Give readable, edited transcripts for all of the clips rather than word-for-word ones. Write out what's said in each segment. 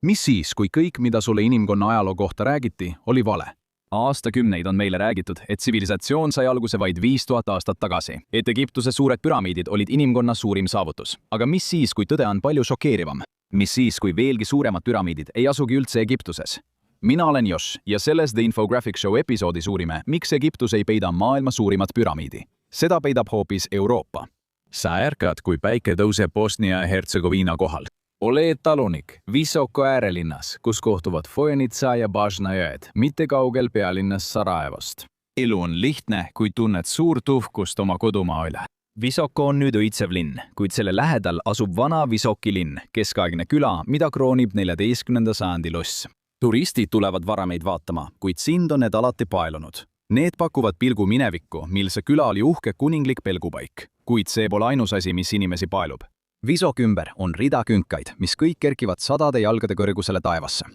Mis siis, kui kõik, mida sulle inimkonna ajaloo kohta räägiti, oli vale? Aastakümneid on meile räägitud, et tsivilisatsioon sai alguse vaid 5000 aastat tagasi, et Egiptuse suured püramiidid olid inimkonna suurim saavutus. Aga mis siis, kui tõde on palju šokeerivam? Mis siis, kui veelgi suuremad püramiidid ei asugi üldse Egiptuses? Mina olen Josh ja selles The Infographic Show episoodis uurime, miks Egiptus ei peida maailma suurimat püramiidi. Seda peidab hoopis Euroopa. Sa ärkad, kui päike tõuseb Bosnia-Hertsegoviina kohal. Oled talunik Visoko äärelinnas, kus kohtuvad Foenitsa ja Bažna jõed, mitte kaugel pealinnas Sarajevost. Elu on lihtne, kui tunned suurt uhkust oma kodumaa üle. Visoko on nüüd õitsev linn, kuid selle lähedal asub vana Visoki linn, keskaegne küla, mida kroonib 14. sajandi loss. Turistid tulevad varameid vaatama, kuid sind on need alati paelunud. Need pakuvad pilgu minevikku, mil see küla oli uhke kuninglik pelgupaik, kuid see pole ainus asi, mis inimesi paelub. Visoki ümber on rida künkaid, mis kõik kerkivad sadade jalgade kõrgusele taevasse.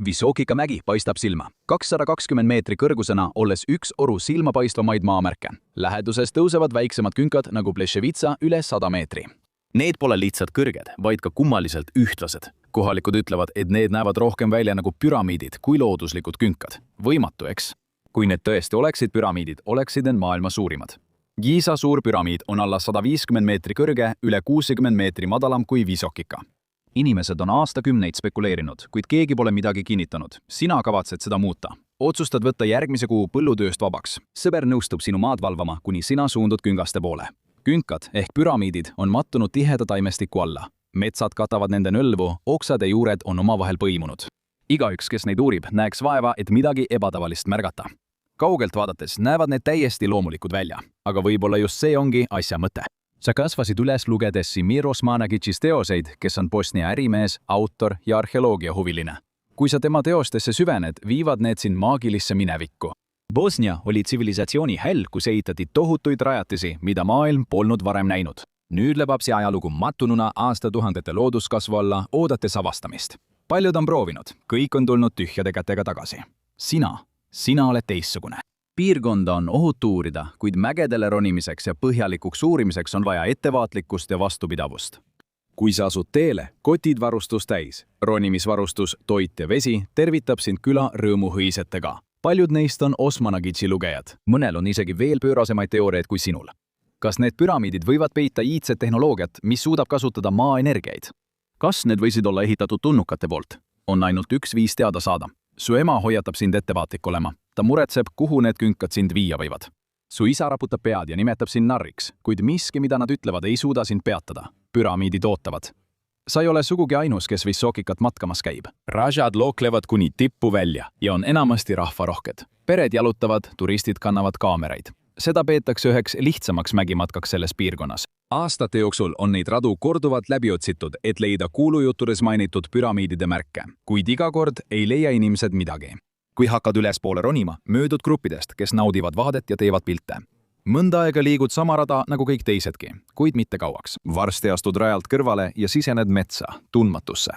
Visokika mägi paistab silma, 220 meetri kõrgusena olles üks oru silmapaistvamaid maamärke. Läheduses tõusevad väiksemad künkad nagu Pleševitsa üle 100 meetri. Need pole lihtsalt kõrged, vaid ka kummaliselt ühtlased. Kohalikud ütlevad, et need näevad rohkem välja nagu püramiidid kui looduslikud künkad. Võimatu, eks? Kui need tõesti oleksid püramiidid, oleksid need maailma suurimad. Giza suur püramiid on alla 150 meetri kõrge, üle 60 meetri madalam kui Visokika. Inimesed on aastakümneid spekuleerinud, kuid keegi pole midagi kinnitanud. Sina kavatsed seda muuta. Otsustad võtta järgmise kuu põllutööst vabaks. Sõber nõustub sinu maad valvama, kuni sina suundud küngaste poole. Künkad ehk püramiidid on mattunud tiheda taimestiku alla. Metsad katavad nende nõlvu, oksad ja juured on omavahel põimunud. Igaüks, kes neid uurib, näeks vaeva, et midagi ebatavalist märgata. Kaugelt vaadates näevad need täiesti loomulikud välja, aga võib-olla just see ongi asja mõte. Sa kasvasid üles lugedes Simiros Managitšis teoseid, kes on Bosnia ärimees, autor ja arheoloogia huviline. Kui sa tema teostesse süvened, viivad need sind maagilisse minevikku. Bosnia oli tsivilisatsiooni häll, kus ehitati tohutuid rajatisi, mida maailm polnud varem näinud. Nüüd lebab see ajalugu mattununa aastatuhandete looduskasvu alla, oodates avastamist. Paljud on proovinud, kõik on tulnud tühjade kätega tagasi. Sina oled teistsugune. Piirkonda on ohutu uurida, kuid mägedele ronimiseks ja põhjalikuks uurimiseks on vaja ettevaatlikkust ja vastupidavust. Kui sa asud teele, kotid varustus täis, ronimisvarustus, toit ja vesi tervitab sind küla rõõmuhõisetega. Paljud neist on Osmanagitši lugejad. Mõnel on isegi veel pöörasemaid teooriaid kui sinul. Kas need püramiidid võivad peita iidset tehnoloogiat, mis suudab kasutada maa energiaid? Kas need võisid olla ehitatud tulnukate poolt? On ainult üks viis teada saada. Su ema hoiatab sind ettevaatlik olema. Ta muretseb, kuhu need künkad sind viia võivad. Su isa raputab pead ja nimetab sind narriks, kuid miski, mida nad ütlevad, ei suuda sind peatada. Püramiidid ootavad. Sa ei ole sugugi ainus, kes Visokikat matkamas käib. Rajad looklevad kuni tippu välja ja on enamasti rahvarohked. Pered jalutavad, turistid kannavad kaameraid. Seda peetakse üheks lihtsamaks mägimatkaks selles piirkonnas. Aastate jooksul on neid radu korduvalt läbi otsitud, et leida kuulujuttudes mainitud püramiidide märke, kuid iga kord ei leia inimesed midagi. Kui hakkad ülespoole ronima, möödud gruppidest, kes naudivad vaadet ja teevad pilte. Mõnda aega liigud sama rada nagu kõik teisedki, kuid mitte kauaks. Varsti astud rajalt kõrvale ja sisened metsa, tundmatusse.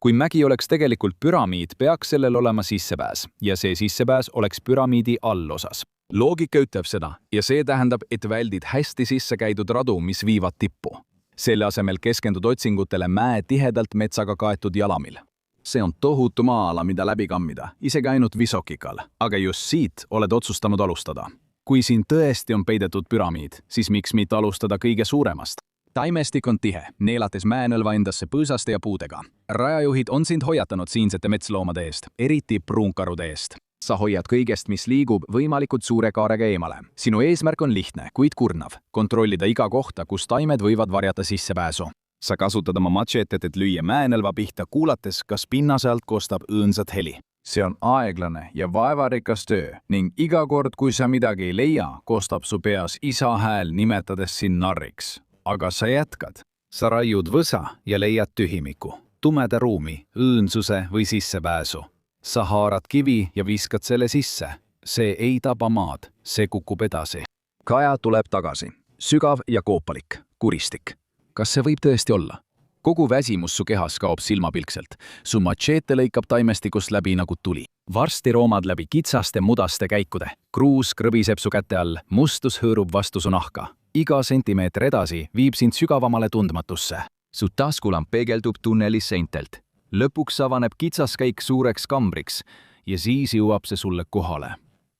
Kui mägi oleks tegelikult püramiid, peaks sellel olema sissepääs ja see sissepääs oleks püramiidi allosas. Loogika ütleb seda ja see tähendab, et väldid hästi sisse käidud radu, mis viivad tippu. Selle asemel keskendud otsingutele mäe tihedalt metsaga kaetud jalamil. See on tohutu maa-ala, mida läbi kammida, isegi ainult Visokikal, aga just siit oled otsustanud alustada. Kui siin tõesti on peidetud püramiid, siis miks mitte alustada kõige suuremast? Taimestik on tihe, neelates mäenõlva endasse põõsaste ja puudega. Rajajuhid on sind hoiatanud siinsete metsloomade eest, eriti pruunkarude eest. Sa hoiad kõigest, mis liigub võimalikult suure kaarega eemale. Sinu eesmärk on lihtne, kuid kurnav. Kontrollida iga kohta, kus taimed võivad varjata sissepääsu. Sa kasutad oma matšetet, et lüüa mäenõlva pihta, kuulates, kas pinnase alt kostab õõnsat heli. See on aeglane ja vaevarikas töö ning iga kord, kui sa midagi ei leia, kostab su peas isa hääl, nimetades sind narriks. Aga sa jätkad. Sa raiud võsa ja leiad tühimiku, tumeda ruumi, õõnsuse või sissepääsu. Sa haarad kivi ja viskad selle sisse. See ei taba maad, see kukub edasi. Kaja tuleb tagasi. Sügav ja koopalik, kuristik. Kas see võib tõesti olla? Kogu väsimus su kehas kaob silmapilkselt. Su matšeete lõikab taimestikust läbi nagu tuli. Varsti roomad läbi kitsaste mudaste käikude. Kruus krõbiseb su käte all, mustus hõõrub vastu su nahka. Iga sentimeeter edasi viib sind sügavamale tundmatusse. Su taskulamp peegeldub tunnelis seintelt. lõpuks avaneb kitsaskäik suureks kambriks ja siis jõuab see sulle kohale.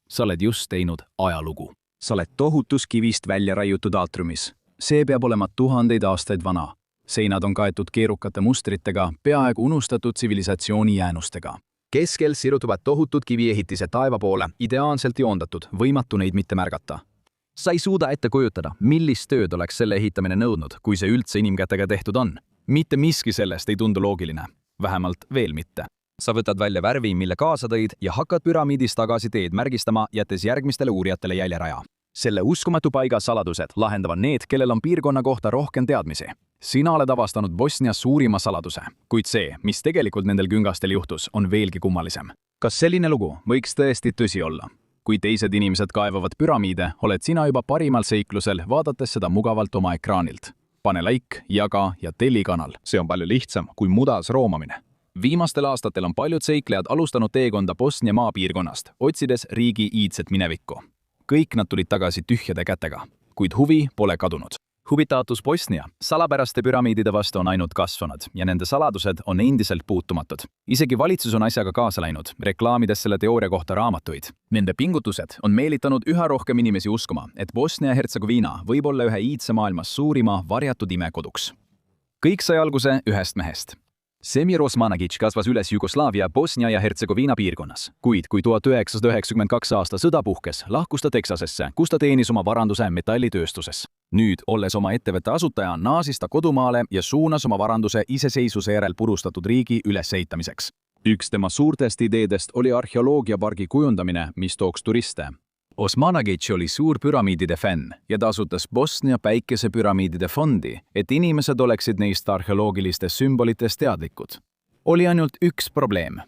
Sa oled just teinud ajalugu. Sa oled tohutus kivist välja raiutud aatriumis. See peab olema tuhandeid aastaid vana. Seinad on kaetud keerukate mustritega, peaaegu unustatud tsivilisatsiooni jäänustega. Keskel sirutuvad tohutud kiviehitised taeva poole, ideaalselt joondatud, võimatu neid mitte märgata. Sa ei suuda ette kujutada, millist tööd oleks selle ehitamine nõudnud, kui see üldse inimkätega tehtud on. Mitte miski sellest ei tundu loogiline. Vähemalt veel mitte. Sa võtad välja värvi, mille kaasa tõid ja hakkad püramiidis tagasi teed märgistama, jättes järgmistele uurijatele jäljeraja. Selle uskumatu paiga saladused lahendavad need, kellel on piirkonna kohta rohkem teadmisi. Sina oled avastanud Bosnia suurima saladuse, kuid see, mis tegelikult nendel küngastel juhtus, on veelgi kummalisem. Kas selline lugu võiks tõesti tõsi olla? Kui teised inimesed kaevavad püramiide, oled sina juba parimal seiklusel, vaadates seda mugavalt oma ekraanilt. Pane like, jaga ja telli kanal. See on palju lihtsam kui mudas roomamine. Viimastel aastatel on paljud seiklejad alustanud teekonda Bosnia maapiirkonnast, otsides riigi iidset minevikku. Kõik nad tulid tagasi tühjade kätega, kuid huvi pole kadunud. Huvitatus Bosnia salapäraste püramiidide vastu on ainult kasvanud ja nende saladused on endiselt puutumatud. Isegi valitsus on asjaga kaasa läinud, reklaamides selle teooria kohta raamatuid. Nende pingutused on meelitanud üha rohkem inimesi uskuma, et Bosnia ja Hertsegoviina võib olla ühe iidse maailmas suurima varjatud imekoduks. Kõik sai alguse ühest mehest. Semir Osmanagic kasvas üles Jugoslaavia, Bosnia ja Hertsegoviina piirkonnas, kuid kui 1992 aasta sõda puhkes, lahkus ta Texasesse, kus ta teenis oma varanduse metallitööstuses. Nüüd, olles oma ettevõtte asutaja, naasis ta kodumaale ja suunas oma varanduse iseseisvuse järel purustatud riigi ülesehitamiseks. Üks tema suurtest ideedest oli arheoloogiapargi kujundamine, mis tooks turiste. Osmanagic oli suur püramiidide fänn ja ta asutas Bosnia päikesepüramiidide fondi, et inimesed oleksid neist arheoloogilistest sümbolitest teadlikud. Oli ainult üks probleem.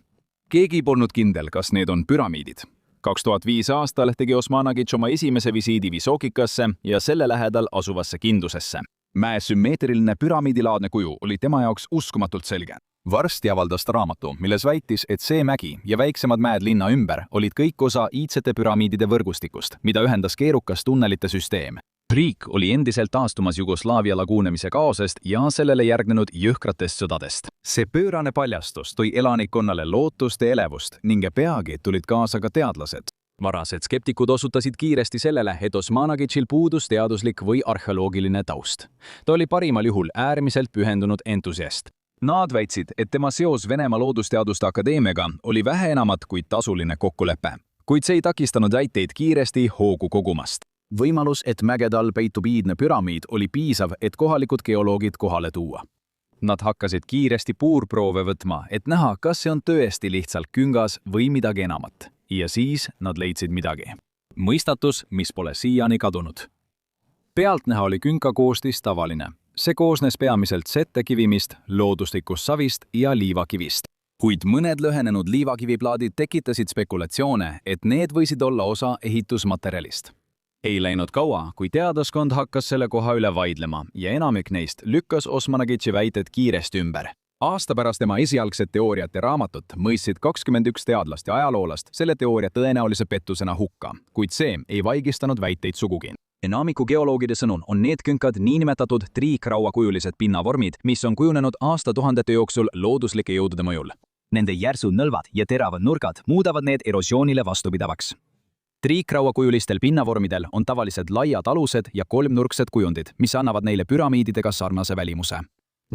Keegi polnud kindel, kas need on püramiidid. 2005 aastal tegi Osmanagic oma esimese visiidi Visokikasse ja selle lähedal asuvasse Kindusesse. Mäe sümmeetriline püramiidilaadne kuju oli tema jaoks uskumatult selge. Varsti avaldas ta raamatu, milles väitis, et see mägi ja väiksemad mäed linna ümber olid kõik osa iidsete püramiidide võrgustikust, mida ühendas keerukas tunnelite süsteem. Riik oli endiselt taastumas Jugoslaavia lagunemise kaosest ja sellele järgnenud jõhkratest sõdadest. See pöörane paljastus tõi elanikkonnale lootust ja elevust ning peagi tulid kaasa ka teadlased. Varased skeptikud osutasid kiiresti sellele, et Osmanagicil puudus teaduslik või arheoloogiline taust. Ta oli parimal juhul äärmiselt pühendunud entusiast. Nad väitsid, et tema seos Venemaa Loodusteaduste Akadeemiaga oli vähe enamat kui tasuline kokkulepe, kuid see ei takistanud väiteid kiiresti hoogu kogumast. Võimalus, et mägede all peitub iidne püramiid, oli piisav, et kohalikud geoloogid kohale tuua. Nad hakkasid kiiresti puurproove võtma, et näha, kas see on tõesti lihtsalt küngas või midagi enamat. Ja siis nad leidsid midagi. Mõistatus, mis pole siiani kadunud. Pealtnäha oli künka koostis tavaline. See koosnes peamiselt settekivimist, looduslikust savist ja liivakivist. Kuid mõned lõhenenud liivakiviplaadid tekitasid spekulatsioone, et need võisid olla osa ehitusmaterjalist. Ei läinud kaua, kui teadlaskond hakkas selle koha üle vaidlema ja enamik neist lükkas Osmanagici väited kiiresti ümber. Aasta pärast tema esialgset teooriate raamatut mõistsid 21 teadlast ja ajaloolast selle teooria tõenäolise pettusena hukka, kuid see ei vaigistanud väiteid sugugi. Enamiku geoloogide sõnul on need künkad niinimetatud triikrauakujulised pinnavormid, mis on kujunenud aastatuhandete jooksul looduslike jõudude mõjul. Nende järsud nõlvad ja teravad nurgad muudavad need erosioonile vastupidavaks. Triikrauakujulistel pinnavormidel on tavaliselt laiad alused ja kolmnurksed kujundid, mis annavad neile püramiididega sarnase välimuse.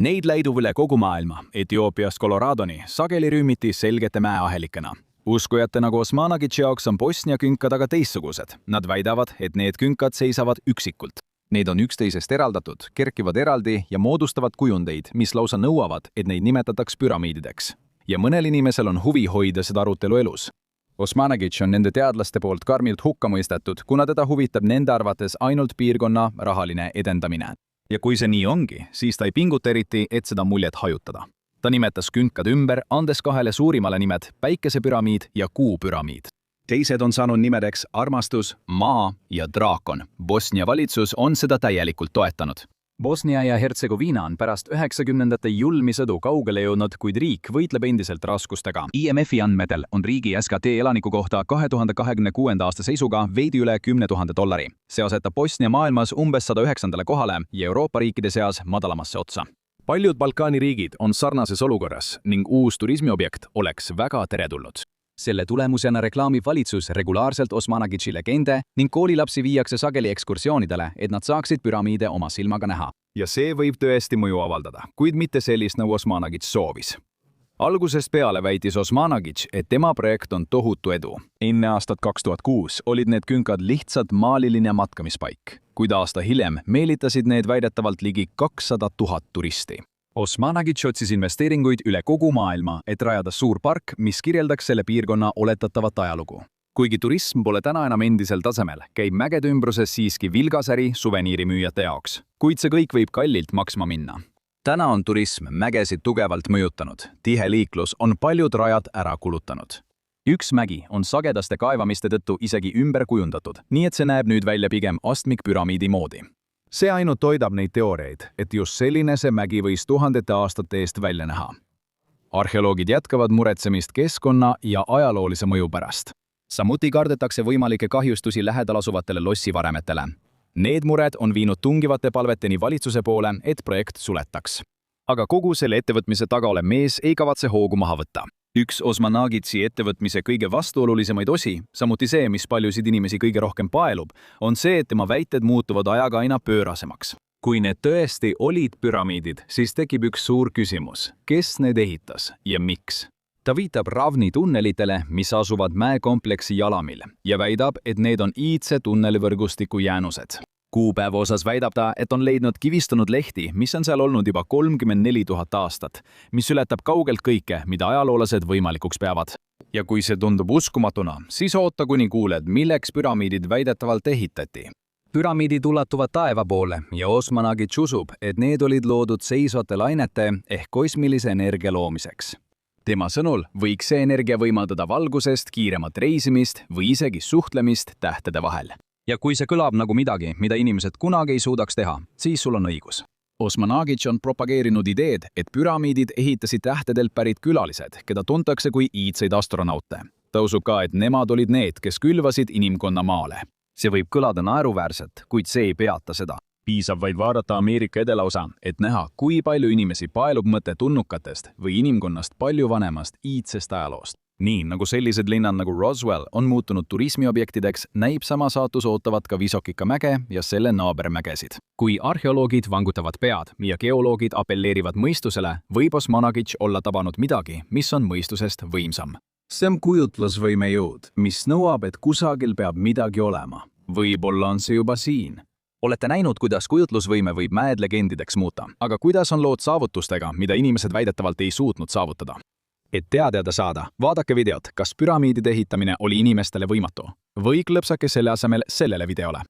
Neid leidub üle kogu maailma, Etioopiast Coloradoni, sageli rüümiti selgete mäeahelikena. Uskujate nagu Osmanagici jaoks on Bosnia künkad aga teistsugused. Nad väidavad, et need künkad seisavad üksikult. Need on üksteisest eraldatud, kerkivad eraldi ja moodustavad kujundeid, mis lausa nõuavad, et neid nimetataks püramiidideks. Ja mõnel inimesel on huvi hoida seda arutelu elus. Osmanagic on nende teadlaste poolt karmilt hukka mõistetud, kuna teda huvitab nende arvates ainult piirkonna rahaline edendamine. Ja kui see nii ongi, siis ta ei pinguta eriti, et seda muljet hajutada. Ta nimetas künkad ümber, andes kahele suurimale nimed päikesepüramiid ja kuupüramiid. Teised on saanud nimedeks armastus, maa ja draakon. Bosnia valitsus on seda täielikult toetanud. Bosnia ja Hertsegoviina on pärast 90ndate julmi sõdu kaugele jõudnud, kuid riik võitleb endiselt raskustega. IMF-i andmetel on riigi SKT elaniku kohta 2026. aasta seisuga veidi üle $10,000. See asetab Bosnia maailmas umbes 109. kohale ja Euroopa riikide seas madalamasse otsa. paljud Balkani riigid on sarnases olukorras ning uus turismiobjekt oleks väga teretulnud. Selle tulemusena reklaamib valitsus regulaarselt Osmanagitši legende ning koolilapsi viiakse sageli ekskursioonidele, et nad saaksid püramiide oma silmaga näha. Ja see võib tõesti mõju avaldada, kuid mitte sellist, nagu Osmanagitš soovis. Algusest peale väitis Osmanagitš, et tema projekt on tohutu edu. Enne aastat 2006 olid need künkad lihtsalt maaliline matkamispaik, kuid aasta hiljem meelitasid need väidetavalt ligi 200 000 turisti. Osmanagitš otsis investeeringuid üle kogu maailma, et rajada suur park, mis kirjeldaks selle piirkonna oletatavat ajalugu. Kuigi turism pole täna enam endisel tasemel, käib mägede ümbruses siiski vilgasäri suveniirimüüjate jaoks, kuid see kõik võib kallilt maksma minna. Täna on turism mägesid tugevalt mõjutanud, tihe liiklus on paljud rajad ära kulutanud. Üks mägi on sagedaste kaevamiste tõttu isegi ümber kujundatud, nii et see näeb nüüd välja pigem astmikpüramiidi moodi. See ainult toidab neid teooriaid, et just selline see mägi võis tuhandete aastate eest välja näha. Arheoloogid jätkavad muretsemist keskkonna ja ajaloolise mõju pärast. Samuti kardetakse võimalikke kahjustusi lähedal asuvatele lossivaremetele. Need mured on viinud tungivate palveteni valitsuse poole, et projekt suletaks. Aga kogu selle ettevõtmise taga olev mees ei kavatse hoogu maha võtta. Üks Osmanagitši ettevõtmise kõige vastuolulisemaid osi, samuti see, mis paljusid inimesi kõige rohkem paelub, on see, et tema väited muutuvad ajaga aina pöörasemaks. Kui need tõesti olid püramiidid, siis tekib üks suur küsimus. Kes need ehitas ja miks? Ta viitab Ravni tunnelitele, mis asuvad mäekompleksi jalamil, ja väidab, et need on iidse tunnelivõrgustiku jäänused. Kuupäeva osas väidab ta, et on leidnud kivistunud lehti, mis on seal olnud juba 34 000 aastat, mis ületab kaugelt kõike, mida ajaloolased võimalikuks peavad. Ja kui see tundub uskumatuna, siis oota kuni kuuled, milleks püramiidid väidetavalt ehitati. Püramiidid ulatuvad taeva poole ja Osmanagitš usub, et need olid loodud seisvate lainete ehk kosmilise energia loomiseks. Tema sõnul võiks see energia võimaldada valgusest, kiiremat reisimist või isegi suhtlemist tähtede vahel. Ja kui see kõlab nagu midagi, mida inimesed kunagi ei suudaks teha, siis sul on õigus. Osmanagitš on propageerinud ideed, et püramiidid ehitasid tähtedelt pärit külalised, keda tuntakse kui iidseid astronaute. Ta usub ka, et nemad olid need, kes külvasid inimkonna maale. See võib kõlada naeruväärselt, kuid see ei peata seda. Piisab vaid vaadata Ameerika edelaosa, et näha, kui palju inimesi paelub mõte tunnukatest või inimkonnast palju vanemast iidsest ajaloost. Nii nagu sellised linnad nagu Roswell on muutunud turismiobjektideks, näib sama saatus ootavat ka Visokika mäge ja selle naabermägesid. Kui arheoloogid vangutavad pead ja geoloogid apelleerivad mõistusele, võib Osmanagitš olla tabanud midagi, mis on mõistusest võimsam. See on kujutlusvõime jõud, mis nõuab, et kusagil peab midagi olema. Võib-olla on see juba siin. Olete näinud, kuidas kujutlusvõime võib mäed legendideks muuta, aga kuidas on lood saavutustega, mida inimesed väidetavalt ei suutnud saavutada? Et teada saada, vaadake videot, kas püramiidide ehitamine oli inimestele võimatu. Või klõpsake selle asemel sellele videole.